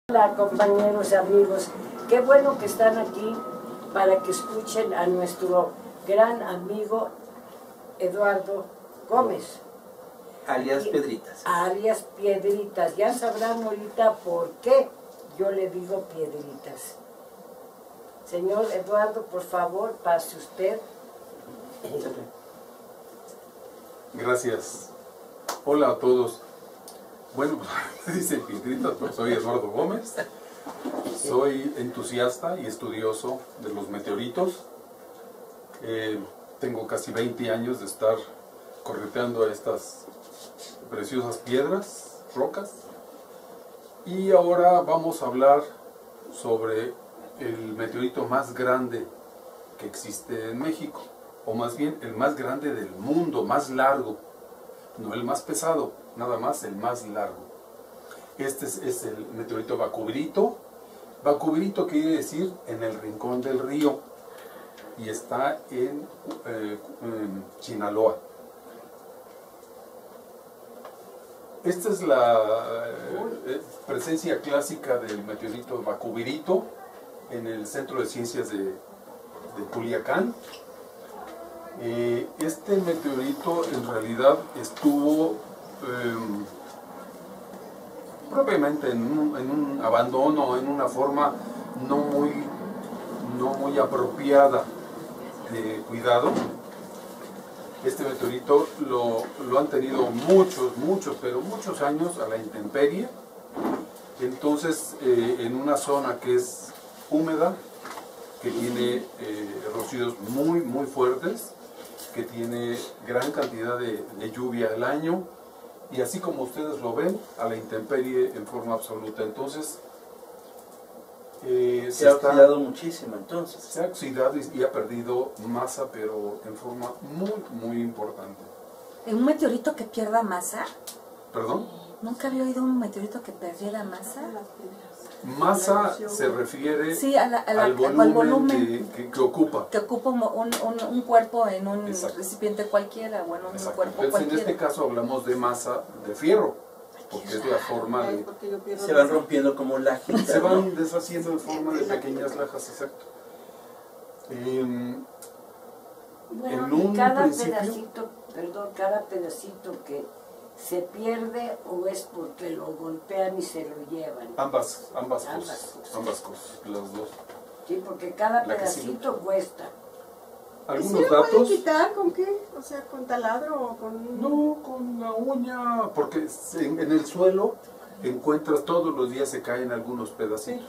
Hola compañeros, amigos, qué bueno que están aquí para que escuchen a nuestro gran amigo Eduardo Gómez. Alias Piedritas. Alias Piedritas, ya sabrán ahorita por qué yo le digo Piedritas. Señor Eduardo, por favor, pase usted. Gracias. Hola a todos. Bueno, dice Piedritas, pero soy Eduardo Gómez. Soy entusiasta y estudioso de los meteoritos. Tengo casi 20 años de estar correteando estas preciosas piedras, rocas. Y ahora vamos a hablar sobre el meteorito más grande que existe en México. O más bien, el más grande del mundo, más largo. No el más pesado, nada más el más largo. Este es el meteorito Bacubirito. Bacubirito quiere decir en el rincón del río. Y está en Sinaloa. Esta es la presencia clásica del meteorito Bacubirito en el Centro de Ciencias de Culiacán. Este meteorito en realidad estuvo propiamente en un abandono, en una forma no muy apropiada de cuidado. Este meteorito lo han tenido muchos años a la intemperie. Entonces, en una zona que es húmeda, que tiene rocíos muy fuertes, que tiene gran cantidad de lluvia al año, y así como ustedes lo ven, a la intemperie en forma absoluta. Entonces, se ha oxidado muchísimo entonces. Se ha oxidado y ha perdido masa, pero en forma muy importante. ¿En un meteorito que pierda masa? ¿Perdón? Nunca había oído un meteorito que perdiera masa. Masa se refiere sí, al volumen que ocupa. Que ocupa un cuerpo en un recipiente cualquiera o en un cuerpo cualquiera. En este caso hablamos de masa de fierro, porque es la forma de... Se van rompiendo como lajas. Se van deshaciendo en forma de pequeñas lajas, exacto. Bueno, cada pedacito que se pierde o es porque lo golpean y se lo llevan. Ambas cosas, las dos. Sí, porque cada pedacito cuesta. Algunos ¿Sí lo datos. pueden quitar con qué? O sea, con taladro o con... No, con la uña, porque en el suelo encuentras todos los días se caen algunos pedacitos.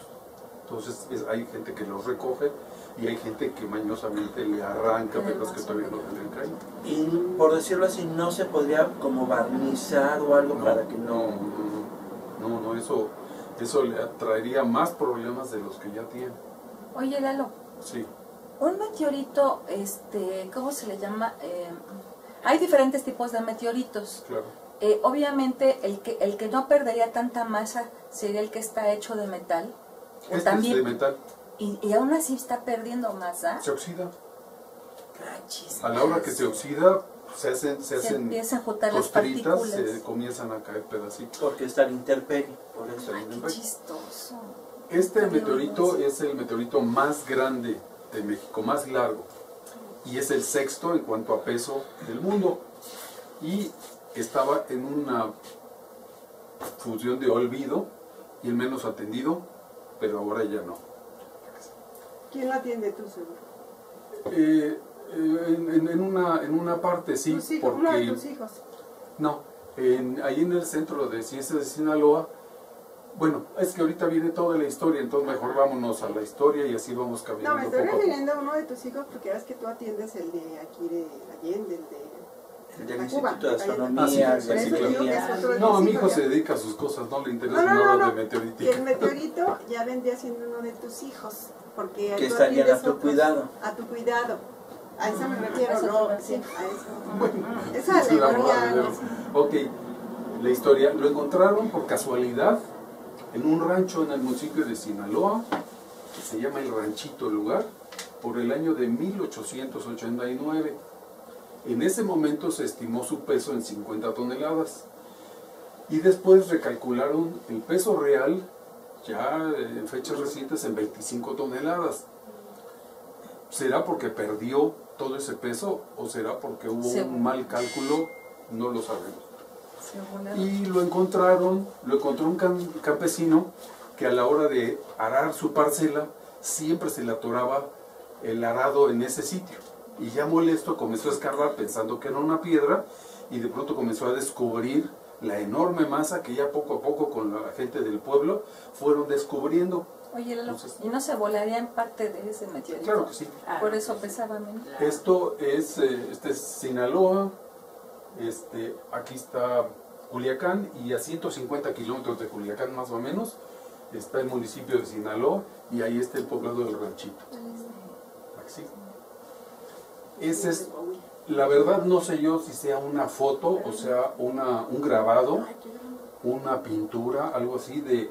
Entonces hay gente que los recoge y hay gente que mañosamente le arranca pedazos que todavía no tendrían caído. Y por decirlo así, no se podría como barnizar o algo para que no... No, eso le traería más problemas de los que ya tiene. Oye, Lalo. Sí. Un meteorito, ¿cómo se le llama? Hay diferentes tipos de meteoritos. Claro. Obviamente el que no perdería tanta masa sería el que está hecho de metal. Este también, es de metal. Y aún así está perdiendo masa. Se oxida. Cachis, A la hora que se oxida, se hacen empiezan a juntar las costritas, partículas. se comienzan a caer pedacitos. Porque está en intemperie, por eso. Qué chistoso. Este meteorito es el meteorito más grande de México, más largo, y es el sexto en cuanto a peso del mundo, y estaba en una función de olvido y el menos atendido, pero ahora ya no. ¿Quién la atiende tú, seguro? En una parte sí, ¿Tus hijos? porque ¿Uno de tus hijos? no, ahí en el Centro de Ciencias de Sinaloa. Bueno, es que ahorita viene toda la historia, entonces mejor vámonos a la historia y así vamos caminando. No, me estoy poco a poco. refiriendo a uno de tus hijos porque ves que tú atiendes el de aquí de Allende, el de del Cuba, Instituto de Astronomía, Ah, sí, Por eso digo que es otro de No, tus mi hijos, hijo ya. se dedica a sus cosas, no le interesa No. nada de Y meteorítica. el meteorito ya vendría siendo uno de tus hijos, porque que tú estarían a atiendes tu otros- cuidado. A tu cuidado. A eso me refiero, Eso no, te sí, a refiero. eso. Bueno, Esa es la alegoría, verdad. Ok, la historia, lo encontraron por casualidad en un rancho en el municipio de Sinaloa, que se llama El Ranchito el lugar, por el año de 1889. En ese momento se estimó su peso en 50 toneladas y después recalcularon el peso real ya en fechas recientes en 25 toneladas. ¿Será porque perdió todo ese peso o será porque hubo un mal cálculo? No lo sabemos. Y lo encontró un campesino que a la hora de arar su parcela siempre se le atoraba el arado en ese sitio. Y ya molesto comenzó a escarbar pensando que era una piedra y de pronto comenzó a descubrir la enorme masa que ya poco a poco con la gente del pueblo fueron descubriendo. Oye, ¿y no se volaría en parte de ese meteorito? Claro que sí. Por eso pesaba menos. Esto es, este es Sinaloa, aquí está Culiacán y a 150 kilómetros de Culiacán más o menos está el municipio de Sinaloa y ahí está el poblado del Ranchito. Aquí. Ese es, la verdad no sé yo si sea una foto o sea un grabado, una pintura, algo así de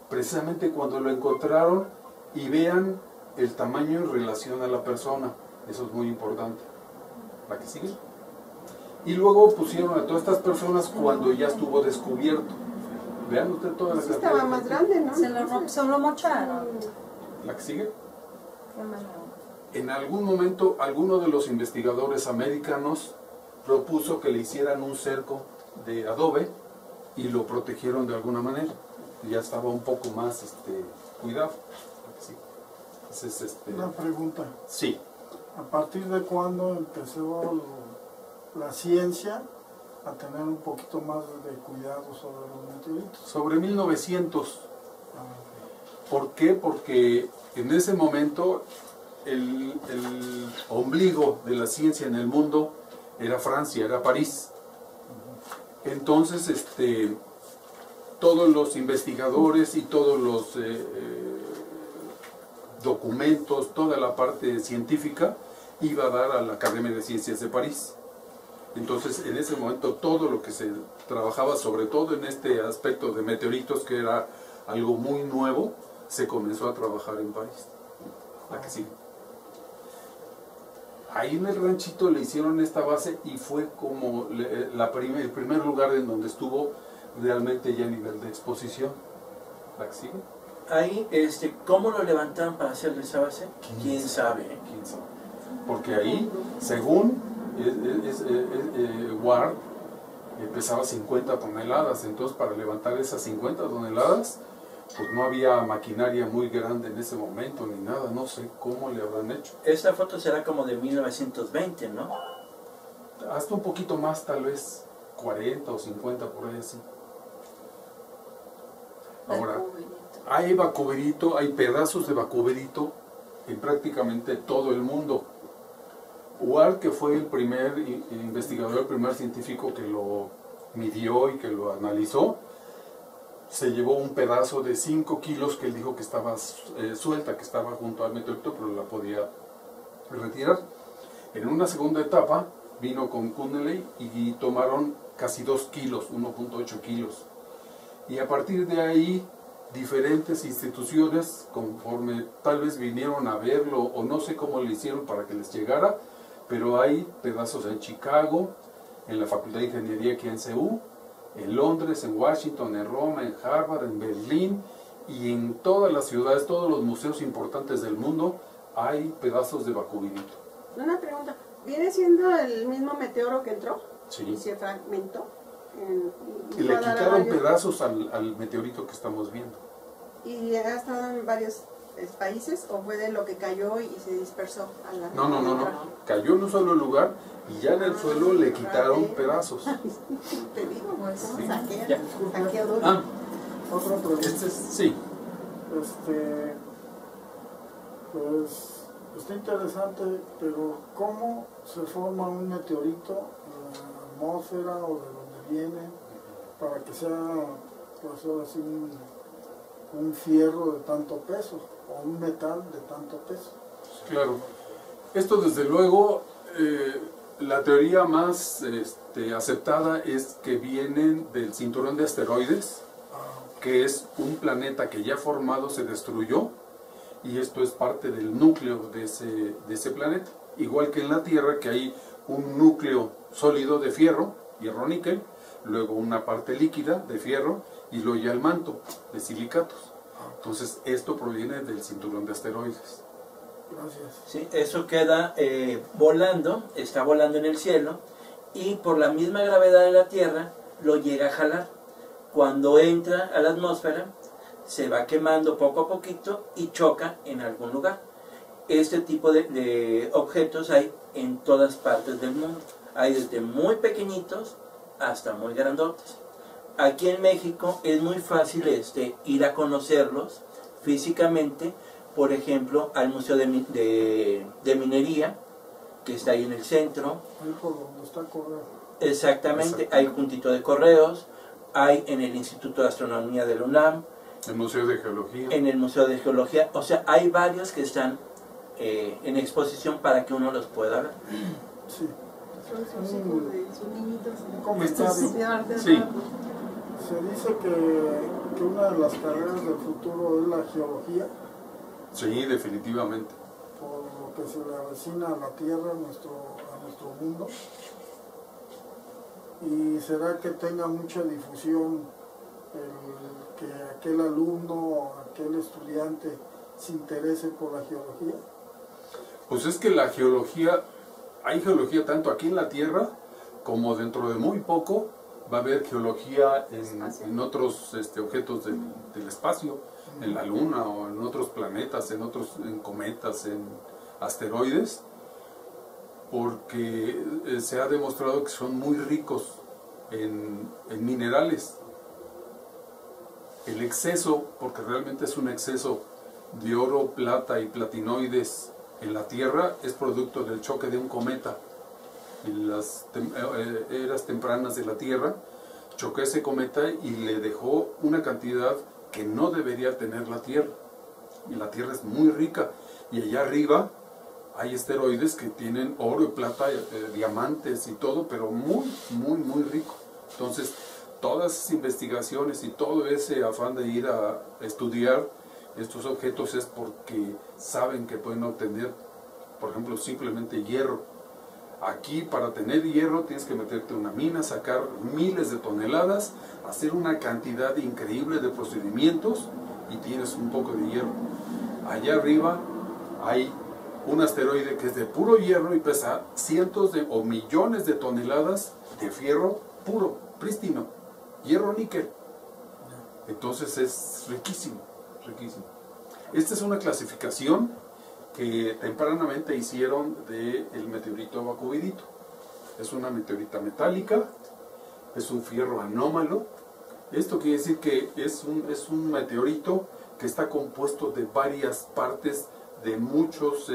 precisamente cuando lo encontraron y vean el tamaño en relación a la persona. Eso es muy importante. ¿La que sigue? Y luego pusieron a todas estas personas cuando ya estuvo descubierto. Vean ustedes toda la Sí, estaba más grande, ¿no? Se lo mocharon. ¿La que sigue? Qué mala. En algún momento, alguno de los investigadores americanos propuso que le hicieran un cerco de adobe y lo protegieron de alguna manera. Ya estaba un poco más cuidado. Sí. Entonces, Una pregunta. Sí. ¿A partir de cuándo empezó la ciencia a tener un poquito más de cuidado sobre los meteoritos? Sobre 1900. ¿Por qué? Porque en ese momento el ombligo de la ciencia en el mundo era Francia, era París. Entonces, todos los investigadores y todos los documentos, toda la parte científica iba a dar a la Academia de Ciencias de París. Entonces, en ese momento, todo lo que se trabajaba, sobre todo en este aspecto de meteoritos, que era algo muy nuevo, se comenzó a trabajar en París. La que sigue. Ahí en el ranchito le hicieron esta base y fue como el primer lugar en donde estuvo realmente ya a nivel de exposición. ¿La que sigue? Ahí, ¿cómo lo levantaron para hacerle esa base? ¿Quién sabe? ¿Quién sabe? Porque ahí, según Ward, pesaba 50 toneladas. Entonces, para levantar esas 50 toneladas, pues no había maquinaria muy grande en ese momento ni nada. No sé cómo le habrán hecho. Esta foto será como de 1920, ¿no? Hasta un poquito más, tal vez 40 o 50 por ahí así. Ahora, hay vacuberito, hay pedazos de vacuberito en prácticamente todo el mundo. Ward, que fue el primer investigador, el primer científico que lo midió y que lo analizó, se llevó un pedazo de 5 kilos que él dijo que estaba suelta, que estaba junto al meteorito, pero la podía retirar. En una segunda etapa vino con Cunley y tomaron casi 2 kilos, 1.8 kilos. Y a partir de ahí, diferentes instituciones, conforme tal vez vinieron a verlo, o no sé cómo le hicieron para que les llegara, pero hay pedazos en Chicago, en la Facultad de Ingeniería aquí en CEU, en Londres, en Washington, en Roma, en Harvard, en Berlín, y en todas las ciudades, todos los museos importantes del mundo, hay pedazos de vacuberito. Una pregunta, ¿viene siendo el mismo meteoro que entró? Sí. Y se fragmentó. Y le quitaron pedazos al meteorito que estamos viendo. ¿Y ha estado en varios países o fue de lo que cayó y se dispersó? No. Cayó en un solo lugar y ya en el suelo le quitaron pedazos. Te digo, pues, Sí. saqueador. Otra pregunta. Sí. Pues está interesante, pero ¿cómo se forma un meteorito en la atmósfera o de donde viene para que sea, pues ahora sí, un fierro de tanto peso o un metal de tanto peso? Claro. Esto desde luego, la teoría más aceptada es que vienen del cinturón de asteroides, que es un planeta que ya formado se destruyó, y esto es parte del núcleo de ese planeta. Igual que en la Tierra, que hay un núcleo sólido de fierro, hierro-níquel, luego una parte líquida de fierro, y luego ya el manto de silicatos. Entonces, esto proviene del cinturón de asteroides. Gracias. Sí, eso queda volando, está volando en el cielo y por la misma gravedad de la Tierra lo llega a jalar. Cuando entra a la atmósfera se va quemando poco a poquito y choca en algún lugar. Este tipo de objetos hay en todas partes del mundo. Hay desde muy pequeñitos hasta muy grandotes. Aquí en México es muy fácil ir a conocerlos físicamente, por ejemplo, al Museo de Minería, que está ahí en el centro. Ahí por donde está el correo. Exactamente, hay juntito de correos, hay en el Instituto de Astronomía de la UNAM, El Museo de Geología. en el Museo de Geología, o sea, hay varios que están en exposición para que uno los pueda ver. Sí. Son sus hijos de sus niñitos. Un comentario. De arte, Sí. ¿verdad? Se dice que una de las carreras del futuro es la geología, Sí, definitivamente. por lo que se le avecina a la Tierra, a nuestro mundo. Y será que tenga mucha difusión el que aquel alumno, aquel estudiante se interese por la geología. Pues es que la geología, hay geología tanto aquí en la Tierra como dentro de muy poco va a haber geología en otros objetos del espacio, en la Luna o en otros planetas, en cometas, en asteroides, porque se ha demostrado que son muy ricos en minerales. El exceso, porque realmente es un exceso de oro, plata y platinoides en la Tierra, es producto del choque de un cometa. En las eras tempranas de la Tierra, chocó ese cometa y le dejó una cantidad que no debería tener la Tierra. Y la Tierra es muy rica. Y allá arriba hay asteroides que tienen oro y plata, diamantes y todo, pero muy, muy, muy rico. Entonces, todas esas investigaciones y todo ese afán de ir a estudiar estos objetos es porque saben que pueden obtener, por ejemplo, simplemente hierro. Aquí, para tener hierro, tienes que meterte en una mina, sacar miles de toneladas, hacer una cantidad increíble de procedimientos y tienes un poco de hierro. Allá arriba hay un asteroide que es de puro hierro y pesa cientos o millones de toneladas de fierro puro, prístino, hierro níquel. Entonces es riquísimo, riquísimo. Esta es una clasificación que tempranamente hicieron del meteorito Bacuvidito. Es una meteorita metálica, es un fierro anómalo. Esto quiere decir que es un meteorito que está compuesto de varias partes, de muchos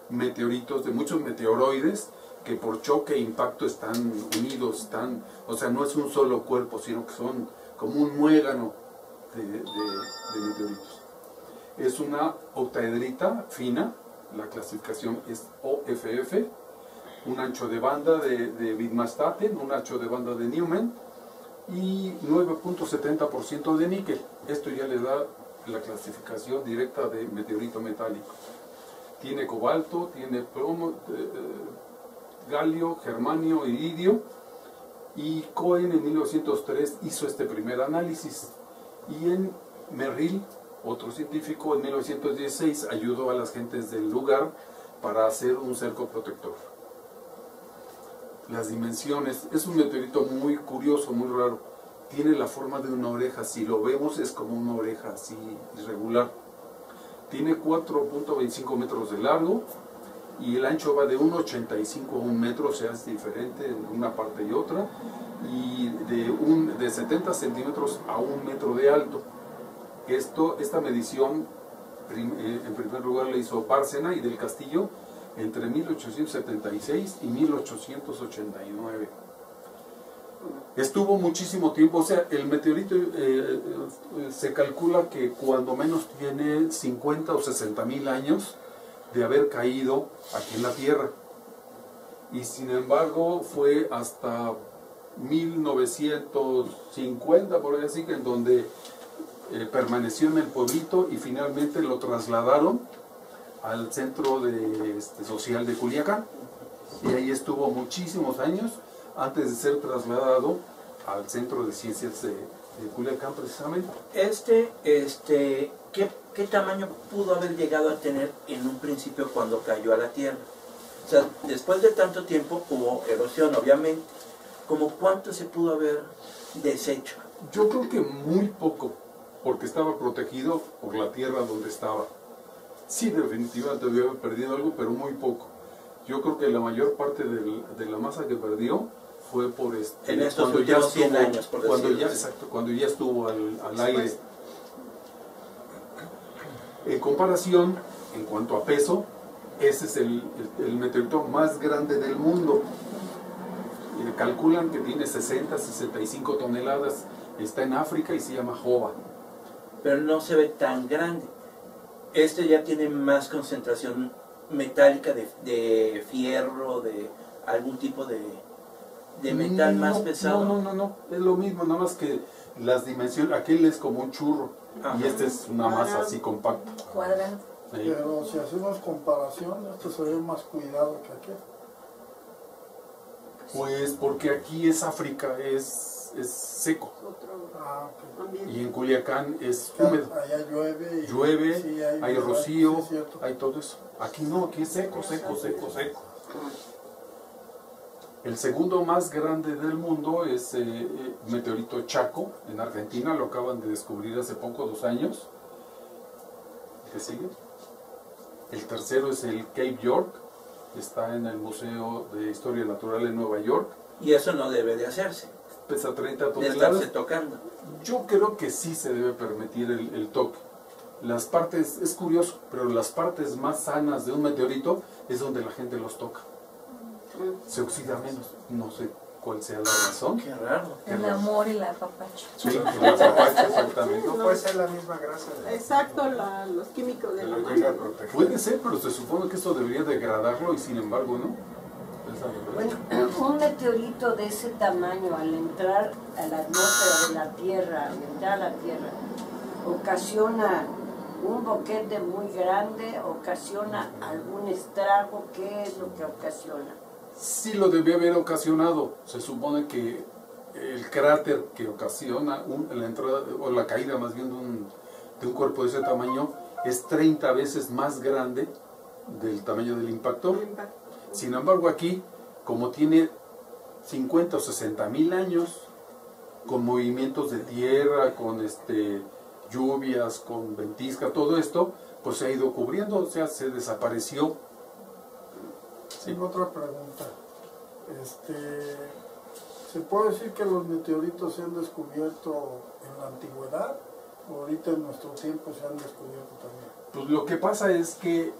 meteoritos, de muchos meteoroides que por choque e impacto están unidos, o sea, no es un solo cuerpo, sino que son como un muégano de meteoritos. Es una octaedrita fina, la clasificación es OFF, un ancho de banda de Wittmann-Staten, un ancho de banda de Newman y 9.70% de níquel. Esto ya le da la clasificación directa de meteorito metálico. Tiene cobalto, tiene plomo, galio, germanio, iridio, y Cohen en 1903 hizo este primer análisis, y en Merrill, otro científico, en 1916 ayudó a las gentes del lugar para hacer un cerco protector. Las dimensiones, es un meteorito muy curioso, muy raro, tiene la forma de una oreja, si lo vemos es como una oreja así irregular. Tiene 4.25 metros de largo y el ancho va de 1.85 a 1 metro, o sea, es diferente en una parte y otra, y de 70 centímetros a 1 metro de alto. Esta medición, en primer lugar, la hizo Bárcena y del Castillo entre 1876 y 1889. Estuvo muchísimo tiempo, o sea, el meteorito se calcula que cuando menos tiene 50 o 60 mil años de haber caído aquí en la Tierra. Y sin embargo fue hasta 1950, por ahí así, en donde permaneció en el pueblito y finalmente lo trasladaron al centro social de Culiacán. Y ahí estuvo muchísimos años antes de ser trasladado al Centro de Ciencias Culiacán precisamente. ¿Qué tamaño pudo haber llegado a tener en un principio cuando cayó a la tierra? O sea, después de tanto tiempo hubo erosión, obviamente. ¿Cómo cuánto se pudo haber deshecho? Yo creo que muy poco, porque estaba protegido por la tierra donde estaba. Sí, definitivamente debió haber perdido algo, pero muy poco. Yo creo que la mayor parte de la masa que perdió fue por en estos últimos 100 años, por decirlo. Exacto, cuando ya estuvo al aire. En comparación, en cuanto a peso, ese es el meteorito más grande del mundo. Calculan que tiene 60-65 toneladas. Está en África y se llama Jova. Pero no se ve tan grande. Ya tiene más concentración metálica de fierro, de algún tipo de metal más pesado. No, es lo mismo, nada más que las dimensiones, aquel es como un churro. Ajá. Y este es una masa así compacta. Cuadrado. Pero si hacemos comparación, este se ve más cuidado que aquel. Pues porque aquí es África, es seco. Okay. Y en Culiacán es húmedo. Allá llueve. Llueve, sí, hay rocío, sí, hay todo eso. Aquí no, aquí es seco. El segundo más grande del mundo es meteorito Chaco, en Argentina, lo acaban de descubrir hace poco, 2 años. ¿Qué sigue? El tercero es el Cape York, está en el Museo de Historia Natural en Nueva York. Y eso no debe de hacerse. Pesa 30 toneladas. De estarse tocando. Yo creo que sí se debe permitir el toque. Las partes, es curioso, pero las partes más sanas de un meteorito es donde la gente los toca. Se oxida menos. No sé cuál sea la razón. Qué raro. El amor y la apapacho. Sí, la apapacho, exactamente. No puede ser la misma grasa. Exacto, los químicos de la mano. Puede ser, pero se supone que esto debería degradarlo y sin embargo no. Bueno, un meteorito de ese tamaño al entrar a la atmósfera de la Tierra, al entrar a la Tierra, ocasiona un boquete muy grande, ocasiona algún estrago. ¿Qué es lo que ocasiona? Sí lo debió haber ocasionado. Se supone que el cráter que ocasiona la entrada o la caída más bien de un cuerpo de ese tamaño es 30 veces más grande del tamaño del impactor. Sin embargo aquí, como tiene 50 o 60 mil años, con movimientos de tierra, con lluvias, con ventisca, todo esto, pues se ha ido cubriendo, o sea, se desapareció. Sí. Tengo otra pregunta. ¿Se puede decir que los meteoritos se han descubierto en la antigüedad o ahorita en nuestro tiempo se han descubierto también? Pues lo que pasa es que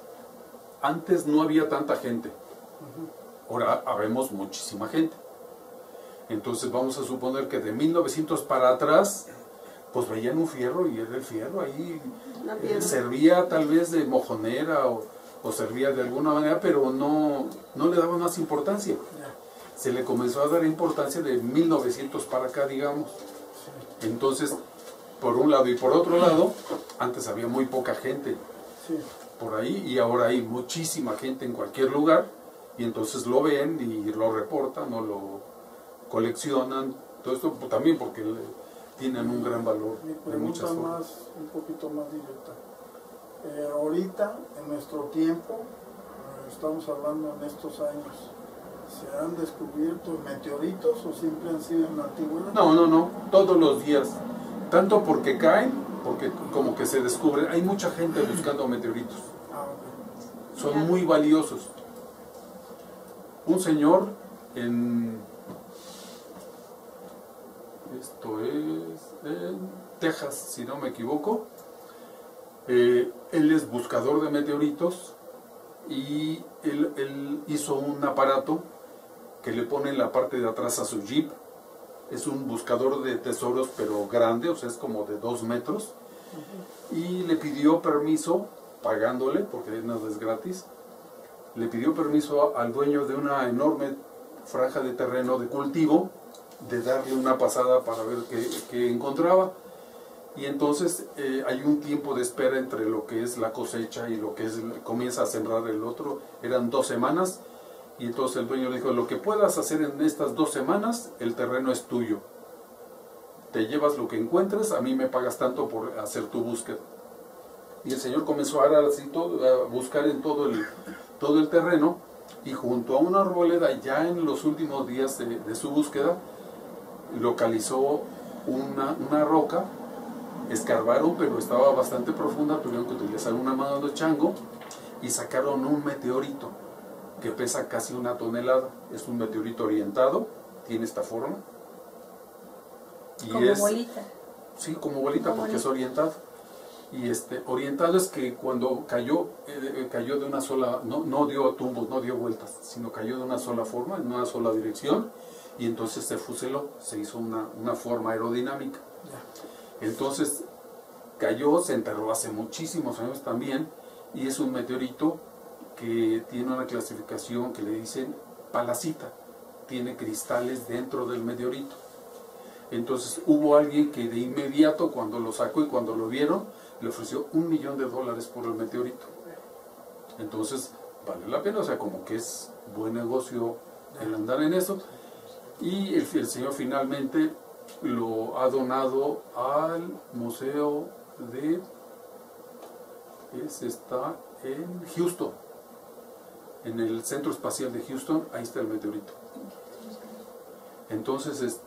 antes no había tanta gente. Ahora habemos muchísima gente. Entonces vamos a suponer que de 1900 para atrás, pues veían un fierro y era el fierro ahí. Servía tal vez de mojonera o servía de alguna manera, pero no le daban más importancia. Se le comenzó a dar importancia de 1900 para acá, digamos. Entonces, por un lado y por otro lado, antes había muy poca gente por ahí y ahora hay muchísima gente en cualquier lugar y entonces lo ven y lo reportan o lo coleccionan. Todo esto también porque tienen un gran valor de muchas formas. Un poquito más directa. Ahorita, en nuestro tiempo, estamos hablando en estos años, ¿se han descubierto meteoritos o siempre han sido en la antigüedad? No, todos los días. Tanto porque caen, porque como que se descubren. Hay mucha gente buscando meteoritos. Son muy valiosos. Un señor en Texas, si no me equivoco, él es buscador de meteoritos y él hizo un aparato que le pone en la parte de atrás a su Jeep. Es un buscador de tesoros, pero grande, o sea, es como de 2 metros. Y le pidió permiso, pagándole, porque no es gratis, le pidió permiso al dueño de una enorme franja de terreno de cultivo, de darle una pasada para ver qué encontraba. Y entonces hay un tiempo de espera entre lo que es la cosecha y lo que comienza a sembrar el otro. Eran 2 semanas. Y entonces el dueño le dijo, lo que puedas hacer en estas 2 semanas, el terreno es tuyo. te llevas lo que encuentres, a mí me pagas tanto por hacer tu búsqueda. Y el señor comenzó a arar así a buscar en todo el terreno, y junto a una arboleda, ya en los últimos días de su búsqueda, localizó una roca. Escarbaron, pero estaba bastante profunda, tuvieron que utilizar una mano de chango y sacaron un meteorito que pesa casi 1 tonelada. Es un meteorito orientado, tiene esta forma. Y como bolita. Sí, como bolita, como porque bolita. es orientado. Y orientado es que cuando cayó de una sola, no dio tumbos, no dio vueltas, sino cayó de una sola forma, en una sola dirección, y entonces se fuseló, se hizo una forma aerodinámica. Entonces cayó, se enterró hace muchísimos años también, y es un meteorito que tiene una clasificación que le dicen palacita, tiene cristales dentro del meteorito. Entonces hubo alguien que de inmediato, cuando lo sacó y cuando lo vieron, le ofreció $1 millón por el meteorito. Entonces vale la pena, o sea, como que es buen negocio el andar en eso. Y el señor finalmente lo ha donado al museo está en Houston, en el Centro Espacial de Houston. Ahí está el meteorito. Entonces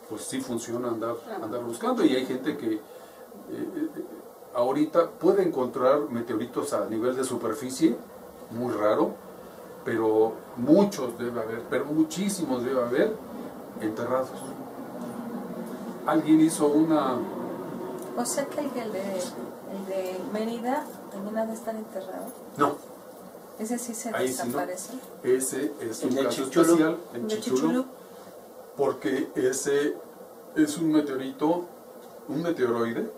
pues sí funciona andar buscando, y hay gente que ahorita puede encontrar meteoritos a nivel de superficie, muy raro, pero muchos debe haber, pero muchísimos debe haber enterrados. Alguien hizo una... O sea que el de Mérida también ha de estar enterrado. No, Ese sí se ahí sí no. desaparece. Ese es un ¿En el caso Chicxulub? especial en ¿En el Chicxulub, Chicxulub? porque ese es un meteorito, un meteoroide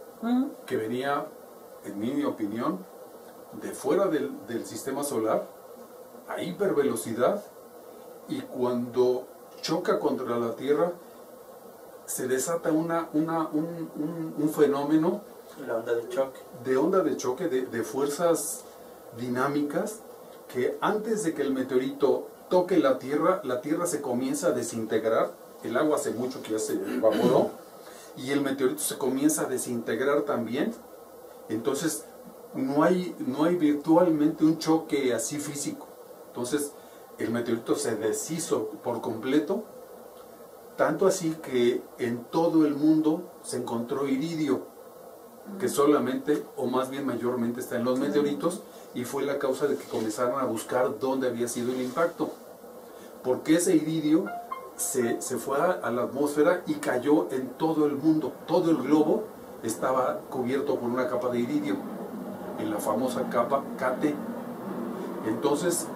que venía, en mi opinión, de fuera del sistema solar, a hipervelocidad, y cuando choca contra la Tierra se desata un fenómeno La onda de choque. de fuerzas dinámicas, que antes de que el meteorito toque la Tierra se comienza a desintegrar. El agua hace mucho que ya se evaporó, y el meteorito se comienza a desintegrar también. Entonces no hay virtualmente un choque así físico. Entonces el meteorito se deshizo por completo, tanto así que en todo el mundo se encontró iridio, que solamente, o más bien mayormente, está en los meteoritos, y fue la causa de que comenzaron a buscar dónde había sido el impacto, porque ese iridio se fue a la atmósfera y cayó en todo el mundo. Todo el globo estaba cubierto por una capa de iridio, en la famosa capa KT. Entonces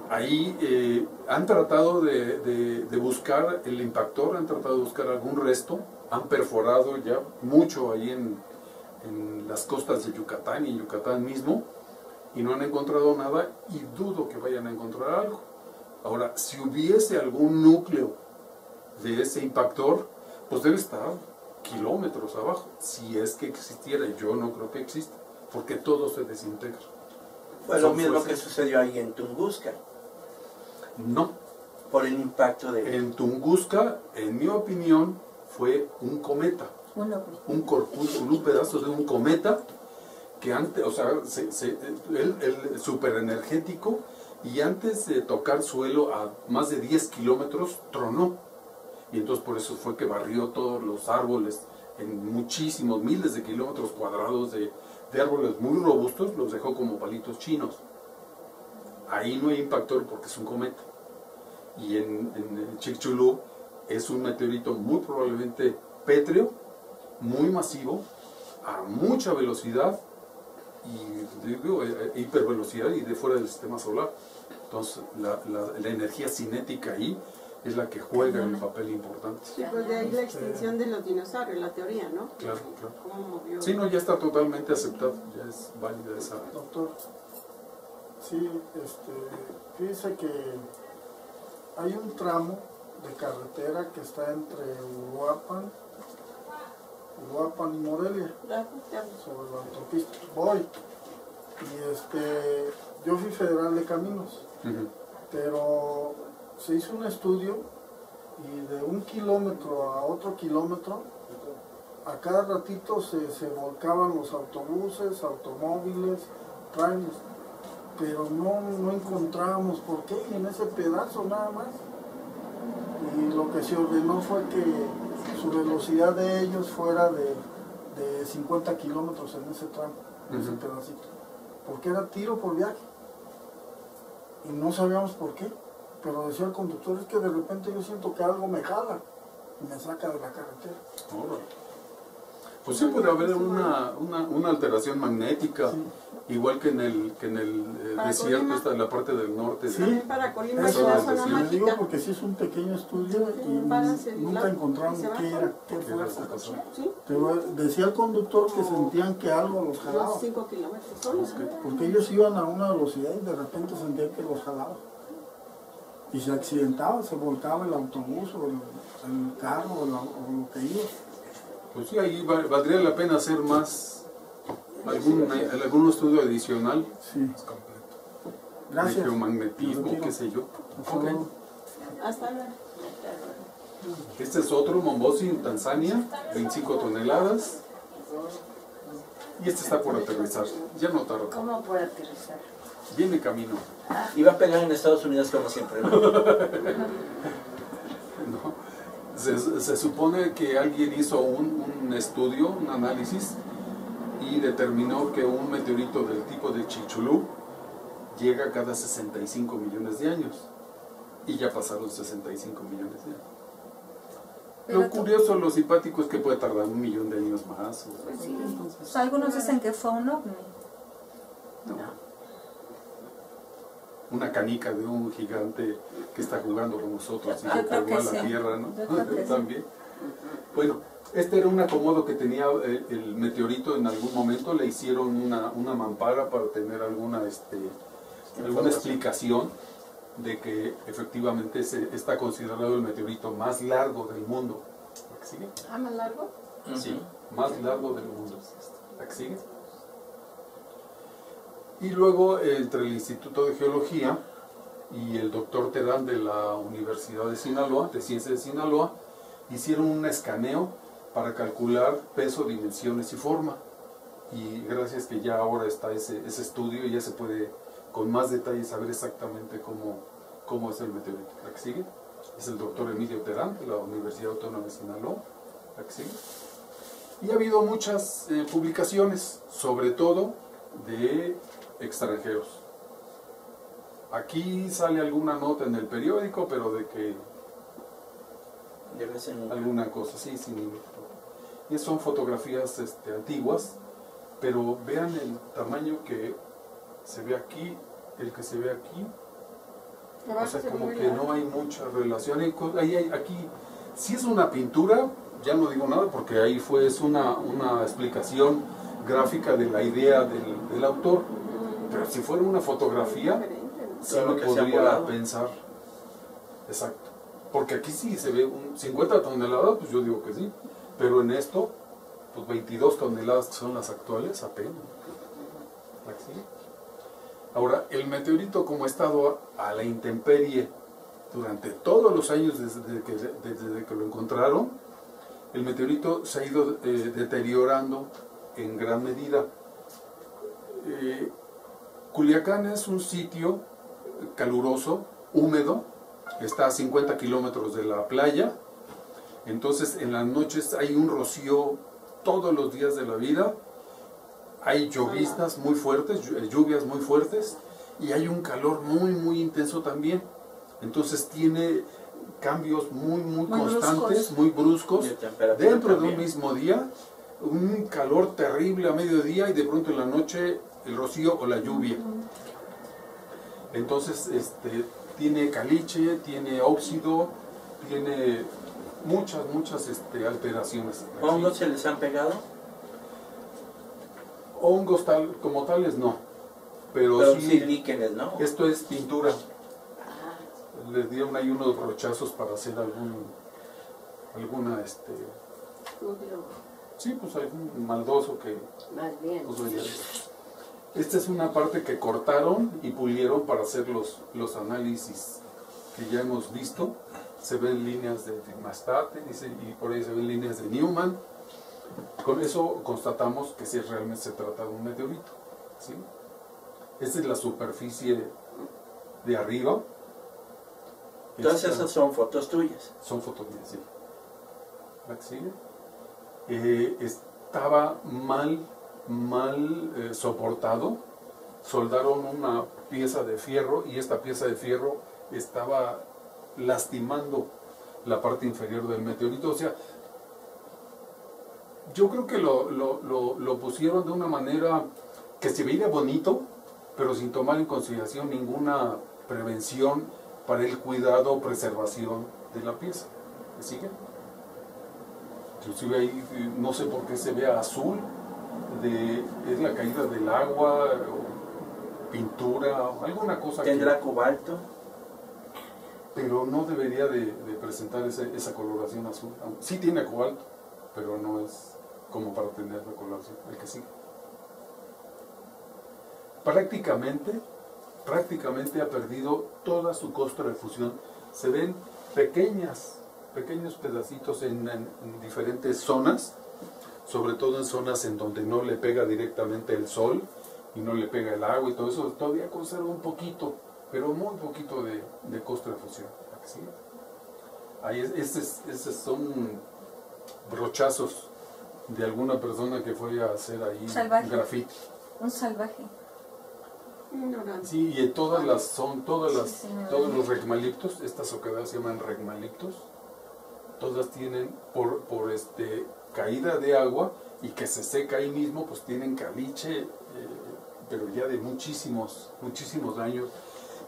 ahí han tratado de buscar el impactor, han tratado de buscar algún resto, han perforado ya mucho ahí en las costas de Yucatán y en Yucatán mismo, y no han encontrado nada, y dudo que vayan a encontrar algo. Ahora, si hubiese algún núcleo de ese impactor, pues debe estar kilómetros abajo, si es que existiera. Yo no creo que exista, porque todo se desintegra. Fue lo Son mismo fuerzas. que sucedió ahí en Tunguska, No, por el impacto de... en Tunguska, en mi opinión, fue un cometa, Un ovni. un corpúsculo, un pedazo de un cometa, que antes, o sea, el súper energético, y antes de tocar suelo a más de 10 kilómetros, tronó. Y entonces por eso fue que barrió todos los árboles, en muchísimos, miles de kilómetros cuadrados de árboles muy robustos, los dejó como palitos chinos. Ahí no hay impactor porque es un cometa. Y en Chicxulub es un meteorito muy probablemente pétreo, muy masivo, a mucha velocidad, y digo, hipervelocidad, y de fuera del sistema solar. Entonces la energía cinética ahí es la que juega un papel importante. Sí, pues de ahí la extinción de los dinosaurios, la teoría, ¿no? Claro, claro. ¿Cómo movió? Sí, no, ya está totalmente aceptado, ya es válida esa. Doctor, sí, fíjese que hay un tramo de carretera que está entre Uruapan y Morelia, sobre la autopista. Voy, y yo fui federal de caminos, pero se hizo un estudio y de 1 kilómetro a otro kilómetro, a cada ratito se volcaban los autobuses, automóviles, trailers, pero no encontrábamos por qué en ese pedazo nada más. Y lo que se ordenó fue que su velocidad de ellos fuera de 50 kilómetros en ese tramo, en ese pedacito, porque era tiro por viaje. Y no sabíamos por qué, pero decía el conductor, es que de repente yo siento que algo me jala y me saca de la carretera. Pues sí puede haber una alteración magnética, Sí. igual que en el Para desierto, Colima. está en la parte del norte. Sí. También para Colima es Eso una es zona decir, les digo mágica. porque sí es un pequeño estudio y Para celular, nunca encontraron y se va qué todo. era, qué fuerza. ¿Sí? Pero decía el conductor que sentían que algo los jalaba, Unos 5 kilómetros solos. porque ellos iban a una velocidad y de repente sentían que los jalaba. Y se accidentaba, se volcaba el autobús o el carro o lo que iba. Pues sí, ahí valdría la pena hacer más, algún estudio adicional Sí. de Gracias. geomagnetismo, Me retiro. qué sé yo. Hasta Ok. luego. Hasta luego. Este es otro Mombosi en Tanzania, 25 toneladas. Y este está por aterrizar, ya no tarda, ¿Cómo por aterrizar? viene camino. Iba a pegar en Estados Unidos como siempre, ¿no? ¿No? Se supone que alguien hizo un estudio, un análisis, y determinó que un meteorito del tipo de Chicxulub llega cada 65 millones de años. Y ya pasaron 65 millones de años. Lo curioso, lo simpático es que puede tardar 1 millón de años más. Pues algunos dicen que fue un ovni. No. Una canica de un gigante que está jugando con nosotros y Yo que creo pegó que a la sí. Tierra, ¿no? Yo creo que sí. También. Bueno, este era un acomodo que tenía el meteorito en algún momento. Le hicieron una mampara para tener alguna explicación de que efectivamente está considerado el meteorito más largo del mundo. ¿La que sigue? ¿Ah, más largo? Sí, más largo del mundo. ¿La que sigue? Y luego, entre el Instituto de Geología y el doctor Terán de la Universidad de Sinaloa, de Ciencias de Sinaloa, hicieron un escaneo para calcular peso, dimensiones y forma. Y gracias que ya ahora está ese estudio, ya se puede con más detalle saber exactamente cómo es el meteorito. ¿La que sigue? Es el doctor Emilio Terán de la Universidad Autónoma de Sinaloa. ¿La que sigue? Y ha habido muchas publicaciones, sobre todo de extranjeros. Aquí sale alguna nota en el periódico, pero de que De vez en alguna cosa, sí. Y son fotografías antiguas, pero vean el tamaño que se ve aquí, el que se ve aquí. O sea, como que no hay mucha relación. Aquí, si es una pintura, ya no digo nada porque ahí es una explicación gráfica de la idea del autor. Pero si fuera una fotografía, sí Claro me que se ha podría volado. pensar. Exacto. Porque aquí sí se ve 50 toneladas, pues yo digo que sí. Pero en esto, pues 22 toneladas que son las actuales, apenas. ¿Aquí? Ahora, el meteorito, como ha estado a la intemperie durante todos los años desde que lo encontraron, el meteorito se ha ido deteriorando en gran medida. Culiacán es un sitio caluroso, húmedo, está a 50 kilómetros de la playa, entonces en las noches hay un rocío todos los días de la vida, hay lloviznas muy fuertes, lluvias muy fuertes, y hay un calor muy, muy intenso también. Entonces tiene cambios muy constantes, muy bruscos, De temperatura dentro de también. un mismo día, un calor terrible a mediodía y de pronto en la noche el rocío o la lluvia. Entonces tiene caliche, tiene óxido, tiene muchas alteraciones. ¿Hongos se les han pegado? Hongos como tales no, pero Pero sí, sí líquenes, ¿no? esto es pintura. Les dieron ahí unos brochazos para hacer sí, pues algún maldoso que Más bien. pues, oye, esta es una parte que cortaron y pulieron para hacer los análisis que ya hemos visto. se ven líneas de Mastate, dice, y por ahí se ven líneas de Newman. Con eso constatamos que sí realmente se trata de un meteorito, ¿sí? Esta es la superficie de arriba. Todas esas son fotos tuyas. Son fotos mías, sí. ¿La que sigue? Estaba mal soportado. Soldaron una pieza de fierro y esta pieza de fierro estaba lastimando la parte inferior del meteorito. O sea, yo creo que lo pusieron de una manera que se veía bonito, pero sin tomar en consideración ninguna prevención para el cuidado o preservación de la pieza. ¿Me sigue? Inclusive ahí no sé por qué se ve azul, es la caída del agua, o pintura, o alguna cosa. ¿Tendrá cobalto? Pero no debería de presentar esa coloración azul. Sí tiene cobalto, pero no es como para tener la coloración. El que sigue. Prácticamente ha perdido toda su costra de fusión. Se ven pequeños pedacitos en diferentes zonas, sobre todo en zonas en donde no le pega directamente el sol y no le pega el agua y todo eso. Todavía conserva un poquito, pero muy poquito de costra de fusión. ¿Sí? Ahí estos son brochazos de alguna persona que fue a hacer ahí grafiti. Un salvaje. Sí, y en todos los regmaliptos, estas oquedades se llaman regmaliptos, todas tienen por caída de agua y que se seca ahí mismo, pues tienen caliche, pero ya de muchísimos años.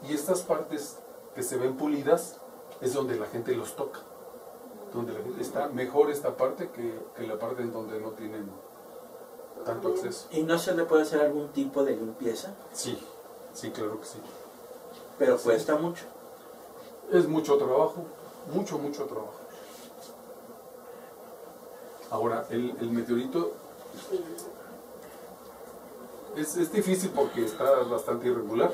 Y estas partes que se ven pulidas es donde la gente los toca, donde la gente está mejor esta parte que la parte en donde no tienen tanto acceso. ¿Y no se le puede hacer algún tipo de limpieza? Sí, claro que sí. Pero cuesta mucho. Es mucho trabajo, mucho trabajo. Ahora, el meteorito es difícil porque está bastante irregular,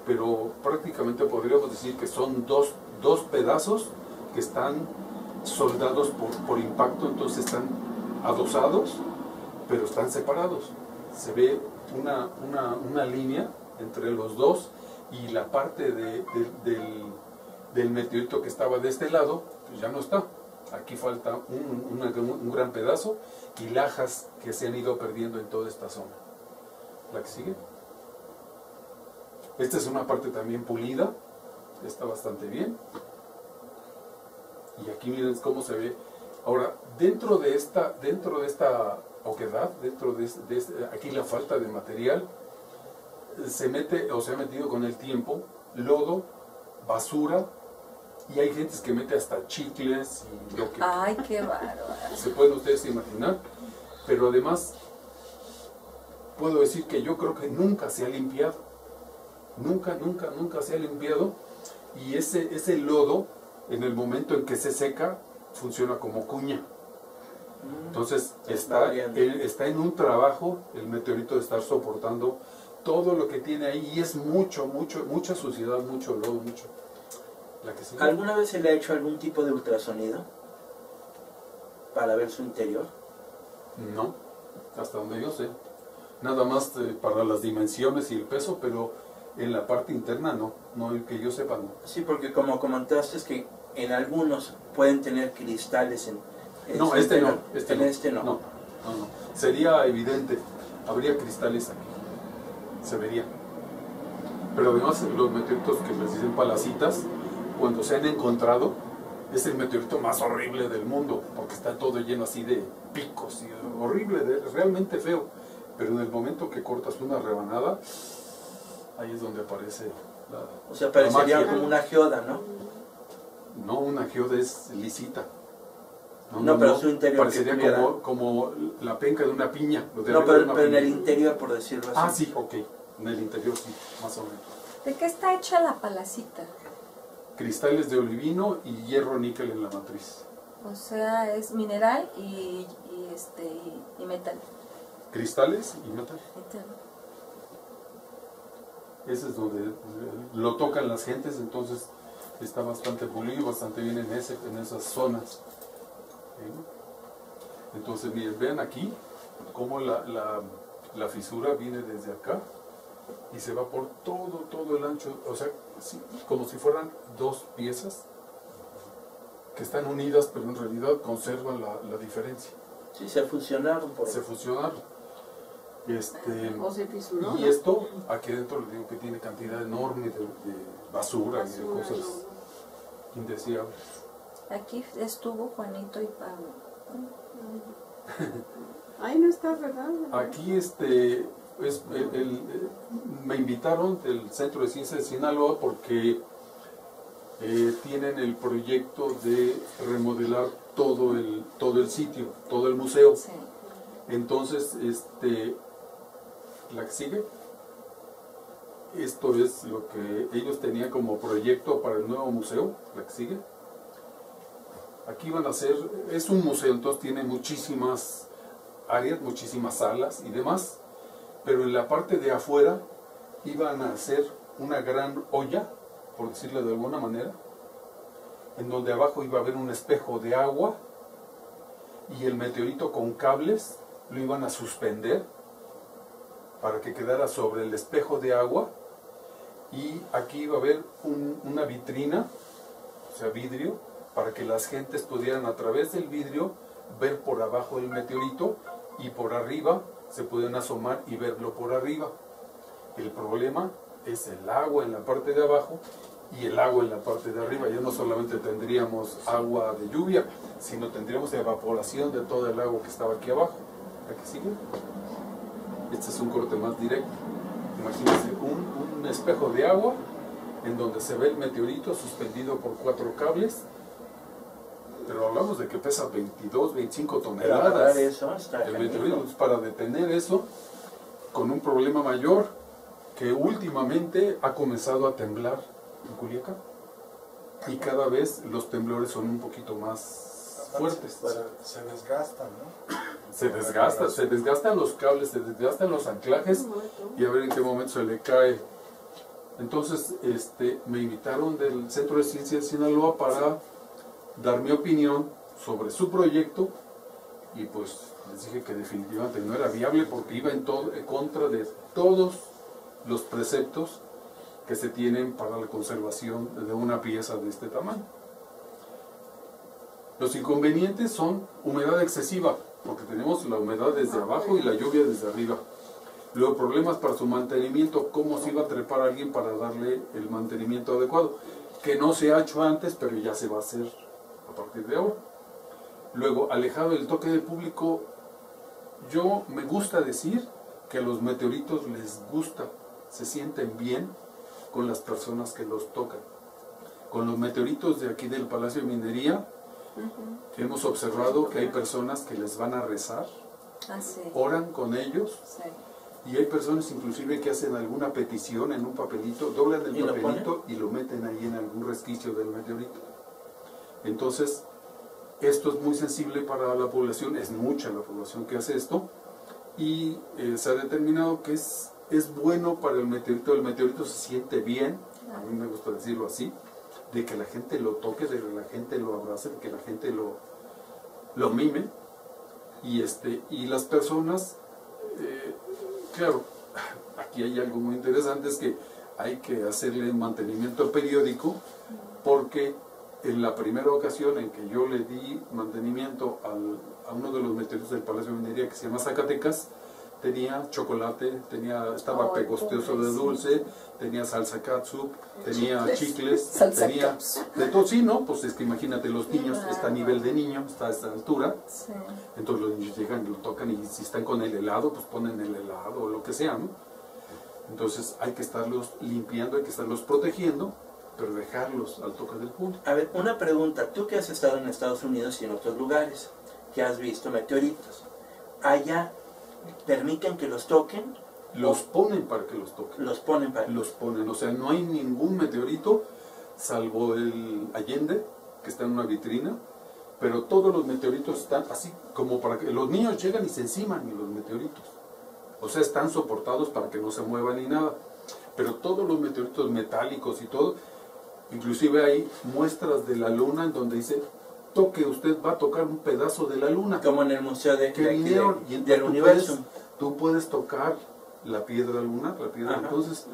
pero prácticamente podríamos decir que son dos pedazos que están soldados por impacto, entonces están adosados, pero están separados. Se ve una línea entre los dos y la parte del meteorito que estaba de este lado, pues ya no está. Aquí falta un gran pedazo y lajas que se han ido perdiendo en toda esta zona. ¿La que sigue? Esta es una parte también pulida, está bastante bien. Y aquí miren cómo se ve. Ahora, dentro de esta oquedad, aquí la falta de material, se mete o se ha metido con el tiempo lodo, basura, y hay gentes que mete hasta chicles y lo que... ¡Ay, qué bárbaro! Se pueden ustedes imaginar, pero además puedo decir que yo creo que nunca se ha limpiado, nunca se ha limpiado, y ese lodo, en el momento en que se seca, funciona como cuña. Entonces está en un trabajo el meteorito de estar soportando todo lo que tiene ahí, y es mucha suciedad, mucho lodo, mucho. ¿Alguna vez se le ha hecho algún tipo de ultrasonido para ver su interior? No, hasta donde yo sé. Nada más para las dimensiones y el peso, pero en la parte interna no que yo sepa no. Sí, porque como comentaste es que en algunos pueden tener cristales en no, este no. No. Sería evidente, habría cristales aquí, se vería. Pero además los meteoritos que les dicen palacitas, cuando se han encontrado, es el meteorito más horrible del mundo, porque está todo lleno así de picos, y horrible, realmente feo. Pero en el momento que cortas una rebanada, ahí es donde aparece o sea, parecería como una geoda, ¿no? No, una geoda es lisita. No, pero su interior parecería como la penca de una piña. Pero en el interior, por decirlo así. Ah, sí, ok. En el interior sí, más o menos. ¿De qué está hecha la palacita? Cristales de olivino y hierro níquel en la matriz. O sea, es mineral y metal. Cristales y metal. Ese es donde lo tocan las gentes, entonces está bastante pulido, bastante bien en esas zonas. ¿Sí? Entonces, miren, vean aquí cómo la fisura viene desde acá y se va por todo el ancho, o sea, como si fueran dos piezas que están unidas, pero en realidad conservan la diferencia. Sí, se fusionaron por Se fusionaron. O se fisuró. Y esto, aquí adentro les digo que tiene cantidad enorme de basura y de cosas indeseables. Aquí estuvo Juanito y Pablo. Ahí no está, ¿verdad? Aquí me invitaron del Centro de Ciencias de Sinaloa porque tienen el proyecto de remodelar todo el sitio, todo el museo. Sí. Entonces, la que sigue, esto es lo que ellos tenían como proyecto para el nuevo museo, la que sigue. Aquí van a hacer, es un museo, entonces tiene muchísimas áreas, muchísimas salas y demás, pero en la parte de afuera iban a hacer una gran olla, por decirlo de alguna manera, en donde abajo iba a haber un espejo de agua y el meteorito con cables lo iban a suspender para que quedara sobre el espejo de agua, y aquí iba a haber una vitrina, o sea, vidrio, para que las gentes pudieran a través del vidrio ver por abajo el meteorito, y por arriba se pudieran asomar y verlo por arriba. El problema es el agua en la parte de abajo y el agua en la parte de arriba. Ya no solamente tendríamos agua de lluvia, sino tendríamos evaporación de todo el agua que estaba aquí abajo. ¿Aquí sigue? Este es un corte más directo. Imagínense un espejo de agua en donde se ve el meteorito suspendido por 4 cables, pero hablamos de que pesa 22, 25 toneladas. Eso está El meteorito, para detener eso, con un problema mayor, que últimamente ha comenzado a temblar en Culiacán, y cada vez los temblores son un poquito más fuertes. Se desgastan, ¿no? Se desgastan los cables, se desgastan los anclajes, y a ver en qué momento se le cae. Entonces, me invitaron del Centro de Ciencias de Sinaloa para dar mi opinión sobre su proyecto, y pues les dije que definitivamente no era viable porque iba en contra de todos los preceptos que se tienen para la conservación de una pieza de este tamaño. Los inconvenientes son humedad excesiva, porque tenemos la humedad desde abajo y la lluvia desde arriba. Luego, problemas para su mantenimiento, cómo se iba a trepar a alguien para darle el mantenimiento adecuado, que no se ha hecho antes, pero ya se va a hacer a partir de ahora. Luego, alejado del toque del público, yo me gusta decir que a los meteoritos les gusta, se sienten bien con las personas que los tocan. Con los meteoritos de aquí del Palacio de Minería, hemos observado que hay personas que les van a rezar, oran con ellos, y hay personas inclusive que hacen alguna petición en un papelito, doblan el papelito y lo meten ahí en algún resquicio del meteorito. Entonces, esto es muy sensible para la población, es mucha la población que hace esto, y se ha determinado que es bueno para el meteorito se siente bien, a mí me gusta decirlo así, de que la gente lo toque, de que la gente lo abrace, de que la gente lo mime, y las personas, claro, aquí hay algo muy interesante, es que hay que hacerle mantenimiento periódico, porque en la primera ocasión en que yo le di mantenimiento a uno de los meteoritos del Palacio de Minería, que se llama Zacatecas, tenía chocolate, estaba pegosteoso de dulce, tenía salsa catsup, tenía chicles, tenía de todo. Sí, ¿no? Pues es que imagínate, los niños, está a nivel de niño, está a esta altura, entonces los niños llegan y lo tocan, y si están con el helado, pues ponen el helado o lo que sea, ¿no? Entonces hay que estarlos limpiando, hay que estarlos protegiendo, pero dejarlos al toque del público. A ver, una pregunta. Tú que has estado en Estados Unidos y en otros lugares, que has visto meteoritos, ¿allá permiten que los toquen? Los ponen para que los toquen. Los ponen para Los ponen, o sea, no hay ningún meteorito, salvo el Allende, que está en una vitrina, pero todos los meteoritos están así, como para que los niños llegan y se enciman los meteoritos. O sea, están soportados para que no se muevan ni nada. Pero todos los meteoritos metálicos y todo, Inclusive hay muestras de la luna en donde dice, toque, usted va a tocar un pedazo de la luna. Como en el museo de, Que de aquí vinieron y del tú universo. tú puedes tocar la piedra lunar, la piedra. Ajá. Entonces,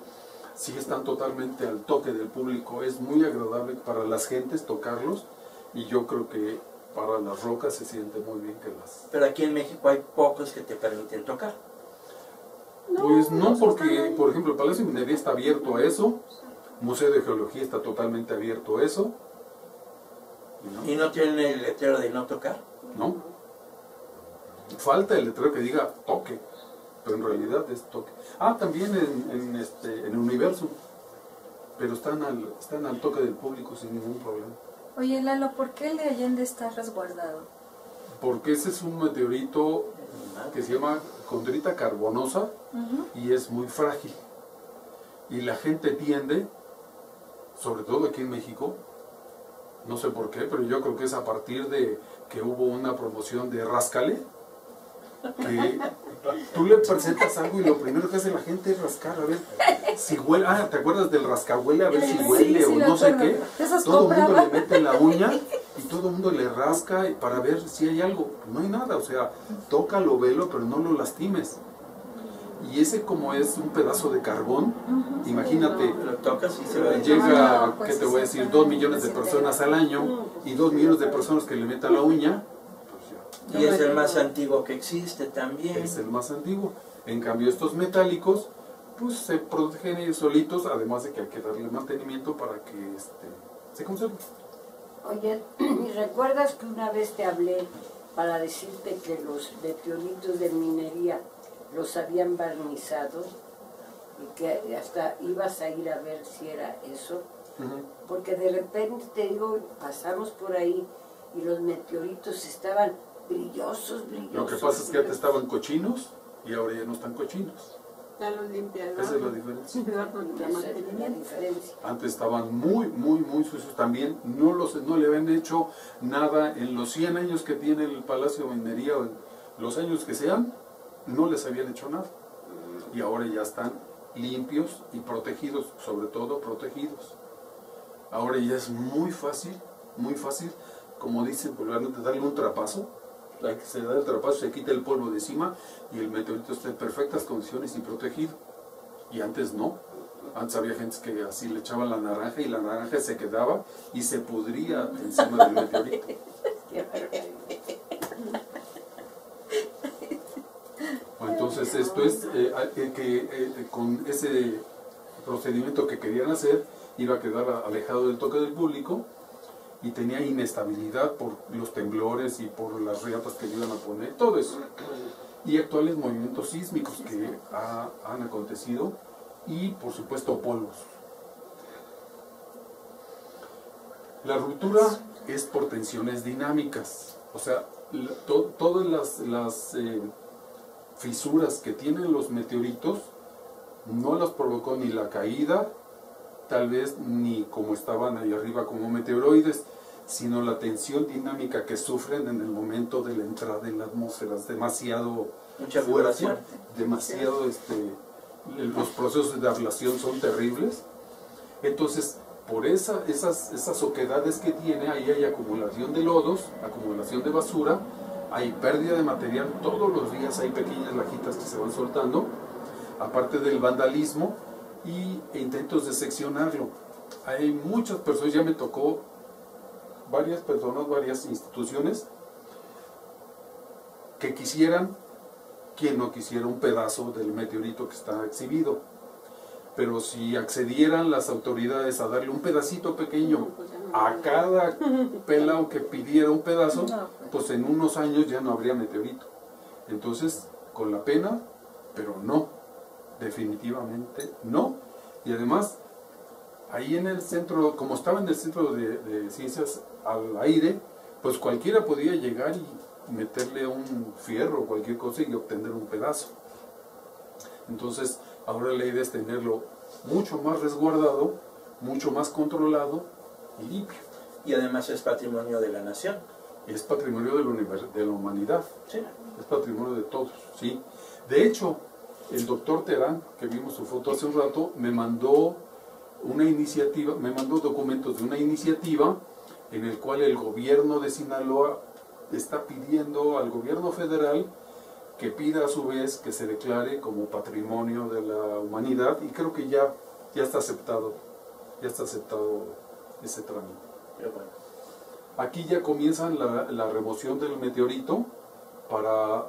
sí están totalmente al toque del público. Es muy agradable para las gentes tocarlos y yo creo que para las rocas se siente muy bien que las... Pero aquí en México hay pocos que te permiten tocar. Pues no, los porque, están ahí. por ejemplo, el Palacio de Minería está abierto a eso, Museo de Geología está totalmente abierto a eso, Y no tienen el letrero de no tocar. ¿no? Falta el letrero que diga toque, pero en realidad es toque. Ah, también en el universo, pero están al toque del público sin ningún problema. Oye, Lalo, ¿por qué el de Allende está resguardado? Porque ese es un meteorito que se llama condrita carbonosa y es muy frágil. Y la gente tiende, sobre todo aquí en México, no sé por qué, pero yo creo que es a partir de que hubo una promoción de Ráscale, que tú le presentas algo y lo primero que hace la gente es rascar, a ver si huele. Ah, ¿te acuerdas del rascahuele? A ver si huele o me no sé acuerdo. qué. Esos Todo el mundo compraba. le mete la uña y todo el mundo le rasca para ver si hay algo. No hay nada, o sea, tócalo, velo, pero no lo lastimes. Y ese, como es un pedazo de carbón, imagínate, Lo tocas y se va. llega, No, pues ¿qué te voy a decir? exactamente, 2 millones de se personas pega. al año y 2 millones de personas que le metan la uña, pues ya. Y es el más antiguo que existe también. Es el más antiguo. En cambio, estos metálicos, pues se protegen ellos solitos, además de que hay que darle mantenimiento para que se conserve. Oye, ¿y recuerdas que una vez te hablé para decirte que los meteoritos de minería los habían barnizado y que hasta ibas a ir a ver si era eso? Porque de repente, te digo, pasamos por ahí y los meteoritos estaban brillosos. Lo que pasa es que antes estaban cochinos y ahora ya no están cochinos. Ya los limpian. Esa es la diferencia. Esa es la diferencia. Antes estaban muy sucios también. No le habían hecho nada en los 100 años que tiene el Palacio de Minería, o en los años que sean, no les habían hecho nada. Y ahora ya están limpios y protegidos, sobre todo protegidos. Ahora ya es muy fácil, como dicen vulgarmente, darle un trapazo. Se da el trapazo, se quita el polvo de encima y el meteorito está en perfectas condiciones y protegido. Y antes no. Antes había gente que así le echaban la naranja y la naranja se quedaba y se pudría encima del meteorito. Entonces esto es con ese procedimiento que querían hacer iba a quedar alejado del toque del público y tenía inestabilidad por los temblores y por las riatas que iban a poner, todo eso. Y actuales movimientos sísmicos que han acontecido y por supuesto polvos. La ruptura es por tensiones dinámicas, o sea, todas las fisuras que tienen los meteoritos no las provocó ni la caída, tal vez ni como estaban ahí arriba como meteoroides, sino la tensión dinámica que sufren en el momento de la entrada en la atmósfera. Es demasiado Mucha fuerte, vibración. demasiado, los procesos de ablación son terribles. Entonces, por esas oquedades que tiene, ahí hay acumulación de lodos, acumulación de basura, hay pérdida de material, todos los días hay pequeñas lajitas que se van soltando, aparte del vandalismo e intentos de seccionarlo. Hay muchas personas, ya me tocó varias personas, varias instituciones que quisieran, quien no quisiera un pedazo del meteorito que está exhibido, pero si accedieran las autoridades a darle un pedacito pequeño a cada pelao que pidiera un pedazo, pues en unos años ya no habría meteorito. Entonces, con la pena, pero no, definitivamente no. Y además, ahí en el centro, como estaba en el Centro de Ciencias al aire, pues cualquiera podía llegar y meterle un fierro o cualquier cosa y obtener un pedazo. Entonces, ahora la idea es tenerlo mucho más resguardado, mucho más controlado y limpio. Y además es patrimonio de la nación. Es patrimonio de la humanidad, Sí. es patrimonio de todos, ¿sí? De hecho, el doctor Terán, que vimos su foto hace un rato, me mandó una iniciativa, me mandó documentos de una iniciativa en el cual el gobierno de Sinaloa está pidiendo al gobierno federal que pida a su vez que se declare como patrimonio de la humanidad, y creo que ya está aceptado ese trámite. Aquí ya comienzan la remoción del meteorito para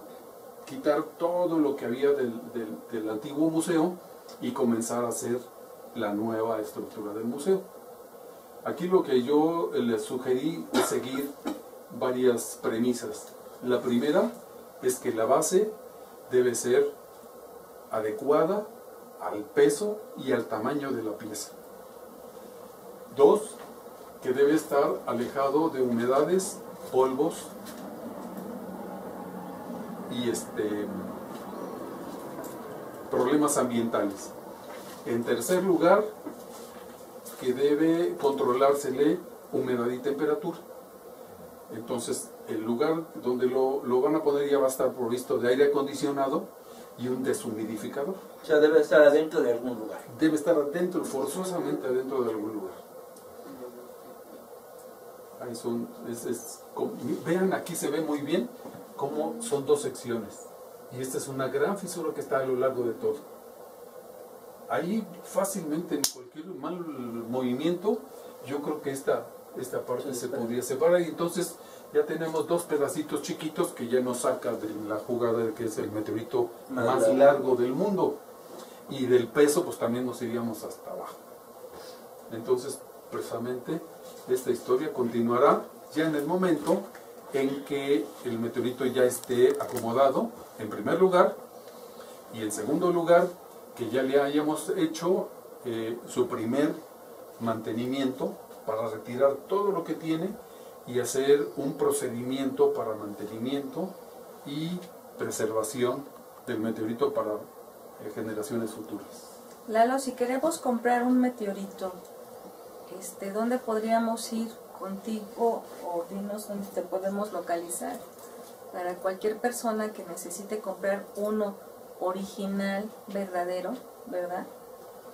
quitar todo lo que había del antiguo museo y comenzar a hacer la nueva estructura del museo. Aquí lo que yo les sugerí es seguir varias premisas. La primera es que la base debe ser adecuada al peso y al tamaño de la pieza. 2, que debe estar alejado de humedades, polvos y problemas ambientales. En tercer lugar, que debe controlársele humedad y temperatura. Entonces, el lugar donde lo van a poner ya va a estar provisto de aire acondicionado y un deshumidificador. O sea, debe estar adentro de algún lugar. Debe estar adentro, forzosamente adentro de algún lugar. Ahí son, vean, aquí se ve muy bien cómo son 2 secciones. Y esta es una gran fisura que está a lo largo de todo. Ahí fácilmente, en cualquier mal movimiento, yo creo que esta parte se podría separar, y entonces ya tenemos 2 pedacitos chiquitos que ya nos saca de la jugada de que es el meteorito más largo del mundo, y del peso pues también nos iríamos hasta abajo. Entonces precisamente esta historia continuará ya en el momento en que el meteorito ya esté acomodado, en primer lugar, y en segundo lugar que ya le hayamos hecho su primer mantenimiento para retirar todo lo que tiene y hacer un procedimiento para mantenimiento y preservación del meteorito para generaciones futuras. Lalo, si queremos comprar un meteorito, ¿dónde podríamos ir contigo, o dinos dónde te podemos localizar? Para cualquier persona que necesite comprar uno original, verdadero, ¿verdad?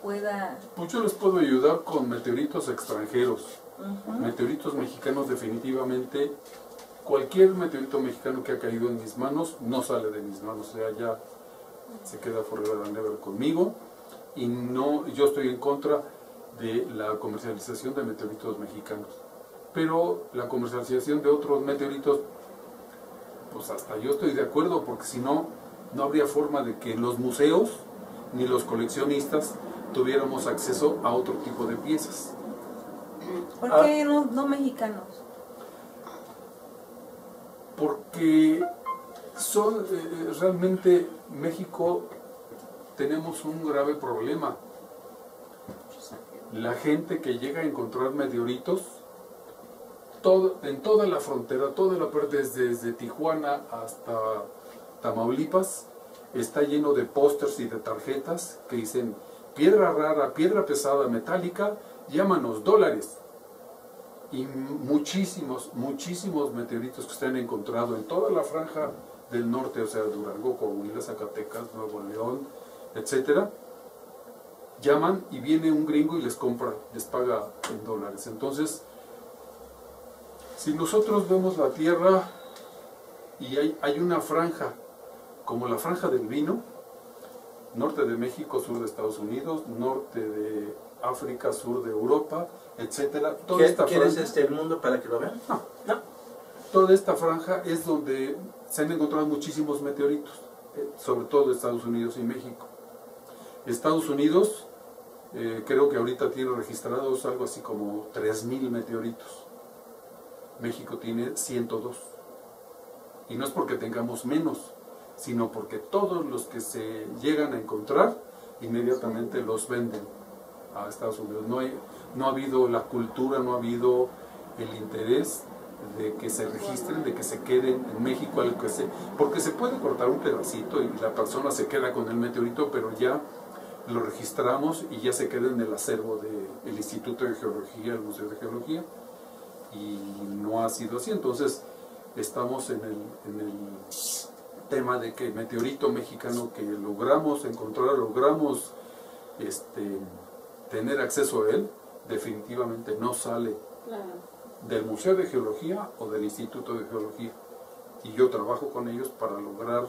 Pueda... Pues yo les puedo ayudar con meteoritos extranjeros. Meteoritos mexicanos definitivamente. Cualquier meteorito mexicano que ha caído en mis manos no sale de mis manos, o sea, ya se queda forever and ever conmigo, y no, yo estoy en contra de la comercialización de meteoritos mexicanos, pero la comercialización de otros meteoritos, pues hasta yo estoy de acuerdo, porque si no, no habría forma de que los museos ni los coleccionistas tuviéramos acceso a otro tipo de piezas. ¿Por qué no mexicanos? Porque son realmente México tenemos un grave problema. La gente que llega a encontrar meteoritos en toda la frontera, toda la parte desde Tijuana hasta Tamaulipas, está lleno de pósters y de tarjetas que dicen: piedra rara, piedra pesada, metálica, llámanos, $. Y muchísimos meteoritos que se han encontrado en toda la franja del norte, o sea, Durango, Coahuila, Zacatecas, Nuevo León, etcétera, llaman y viene un gringo y les compra, les paga en $. Entonces, si nosotros vemos la Tierra y hay una franja, como la franja del vino, norte de México, sur de Estados Unidos, norte de África, sur de Europa, etcétera. ¿Quieres el mundo para que lo vean? No. No. Toda esta franja es donde se han encontrado muchísimos meteoritos, sobre todo Estados Unidos y México. Estados Unidos, creo que ahorita tiene registrados algo así como 3,000 meteoritos. México tiene 102. Y no es porque tengamos menos, sino porque todos los que se llegan a encontrar, inmediatamente los venden a Estados Unidos. No ha habido la cultura, no ha habido el interés de que se registren, de que se queden en México, porque se puede cortar un pedacito y la persona se queda con el meteorito, pero ya lo registramos y ya se queda en el acervo del Instituto de Geología, el Museo de Geología, y no ha sido así. Entonces estamos en el tema de que meteorito mexicano que logramos encontrar, logramos tener acceso a él, definitivamente no sale del Museo de Geología o del Instituto de Geología. Y yo trabajo con ellos para lograr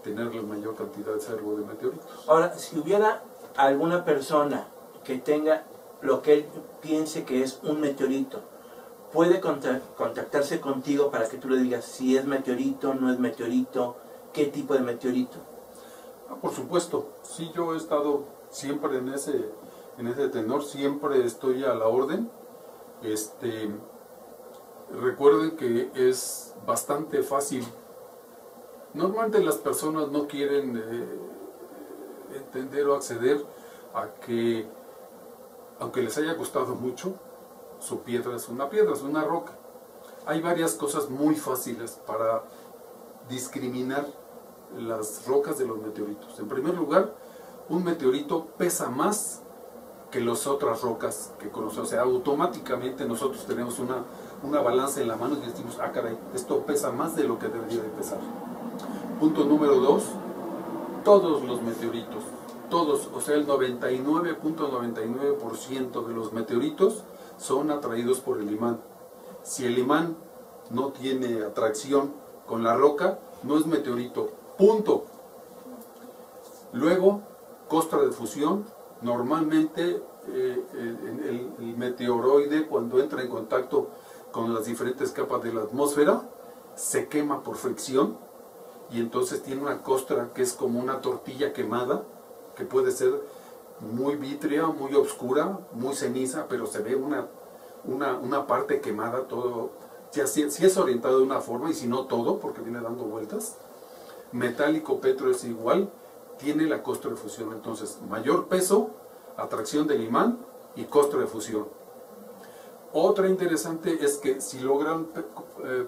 tener la mayor cantidad de acervo de meteoritos. Ahora, si hubiera alguna persona que tenga lo que él piense que es un meteorito, ¿puede contactarse contigo para que tú le digas si es meteorito, no es meteorito, qué tipo de meteorito? Por supuesto, sí, yo he estado siempre en ese tenor, siempre estoy a la orden. Recuerden que es bastante fácil. Normalmente las personas no quieren entender o acceder a que, aunque les haya costado mucho, su piedra es una roca. Hay varias cosas muy fáciles para discriminar las rocas de los meteoritos. En primer lugar, un meteorito pesa más que las otras rocas que conocemos. O sea, automáticamente nosotros tenemos una balanza en la mano y decimos, ah, caray, esto pesa más de lo que debería de pesar. Punto número 2, todos los meteoritos, todos, o sea, el 99.99% de los meteoritos son atraídos por el imán. Si el imán no tiene atracción con la roca, no es meteorito, punto. Luego, costra de fusión. Normalmente el meteoroide, cuando entra en contacto con las diferentes capas de la atmósfera, se quema por fricción y entonces tiene una costra que es como una tortilla quemada, que puede ser muy vítrea, muy oscura, muy ceniza, pero se ve una parte quemada, todo, si es orientado de una forma y si no todo, porque viene dando vueltas. Metálico petro es igual, tiene la costra de fusión. Entonces, mayor peso, atracción del imán y costra de fusión. Otra interesante es que si logran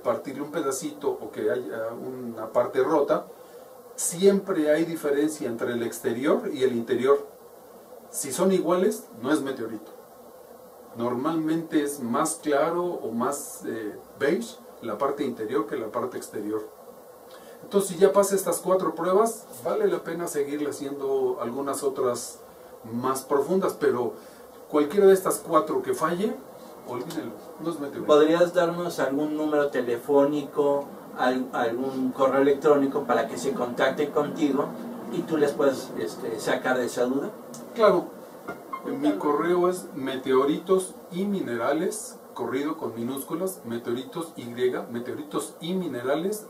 partirle un pedacito o que haya una parte rota, siempre hay diferencia entre el exterior y el interior. Si son iguales, no es meteorito. Normalmente es más claro o más beige la parte interior que la parte exterior. Entonces, si ya pasa estas 4 pruebas, vale la pena seguirle haciendo algunas otras más profundas, pero cualquiera de estas 4 que falle, olvídenlo, no es meteorito. ¿Podrías darnos algún número telefónico, algún correo electrónico para que se contacten contigo y tú les puedas sacar de esa duda? Claro, mi correo es meteoritos y minerales, corrido con minúsculas, meteoritos y, meteoritos y minerales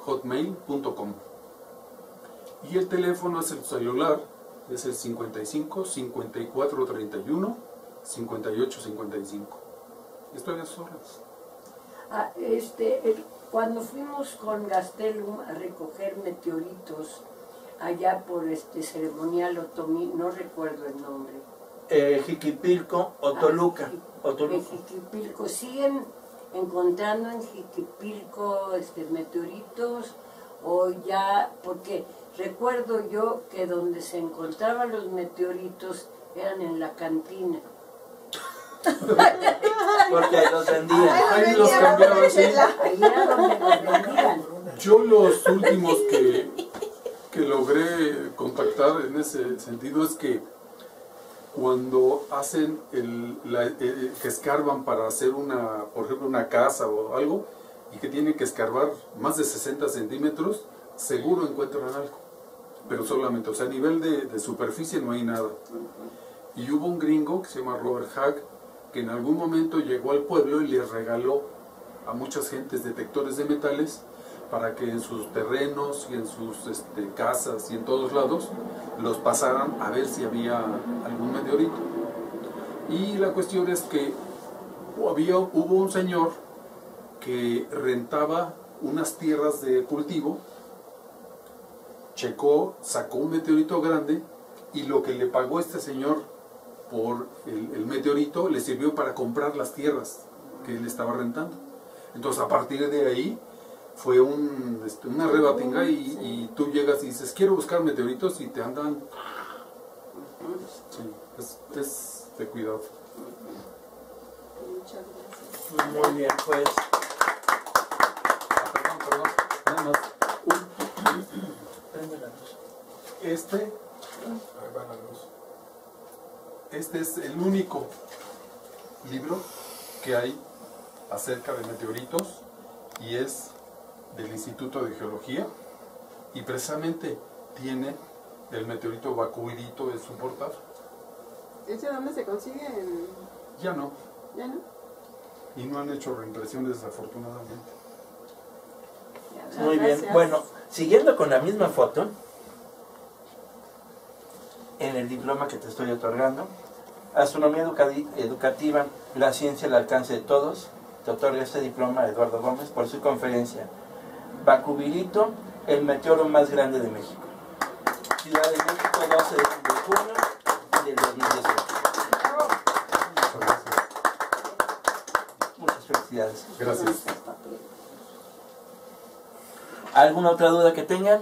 @hotmail.com. Y el teléfono es el celular, es el 55 54 31 58 55. Estoy a sus órdenes. Cuando fuimos con Gastelum a recoger meteoritos allá por ceremonial Otomí, no recuerdo el nombre. Jiquipilco o Toluca. Jiquipilco, siguen encontrando en Jiquipilco meteoritos, o ya, porque recuerdo yo que donde se encontraban los meteoritos eran en la cantina. Porque ahí los vendían. Ahí los cambiaban, sí. Ahí era donde los vendían. Yo los últimos que logré contactar en ese sentido es que cuando hacen que escarban para hacer por ejemplo, una casa o algo, y que tienen que escarbar más de 60 centímetros, seguro encuentran algo. Pero solamente, o sea, a nivel de superficie no hay nada. Y hubo un gringo que se llama Robert Hag, que en algún momento llegó al pueblo y le regaló a muchas gentes detectores de metales para que en sus terrenos y en sus casas y en todos lados los pasaran a ver si había algún meteorito. Y la cuestión es que hubo un señor que rentaba unas tierras de cultivo, checó, sacó un meteorito grande y lo que le pagó este señor por el meteorito le sirvió para comprar las tierras que él estaba rentando. Entonces, a partir de ahí fue una rebatinga y tú llegas y dices, quiero buscar meteoritos y te andan... Sí, es de cuidado. Muchas gracias. Muy bien, pues. Perdón, nada más. Prende la luz. Ahí va la luz. este es el único libro que hay acerca de meteoritos y es del Instituto de Geología y precisamente tiene el meteorito Bakuirito en su portada. ¿Ese dónde se consigue? Ya no, ¿Ya no? y no han hecho reimpresión desafortunadamente. Muy bien, Gracias. bueno, siguiendo con la misma foto, en el diploma que te estoy otorgando, Astronomía Educativa, la ciencia al alcance de todos, te otorga este diploma a Eduardo Gómez por su conferencia Bakuirito, el meteoro más grande de México. Ciudad de México, 12 de junio del 2018. Muchas felicidades. Gracias. ¿Alguna otra duda que tengan?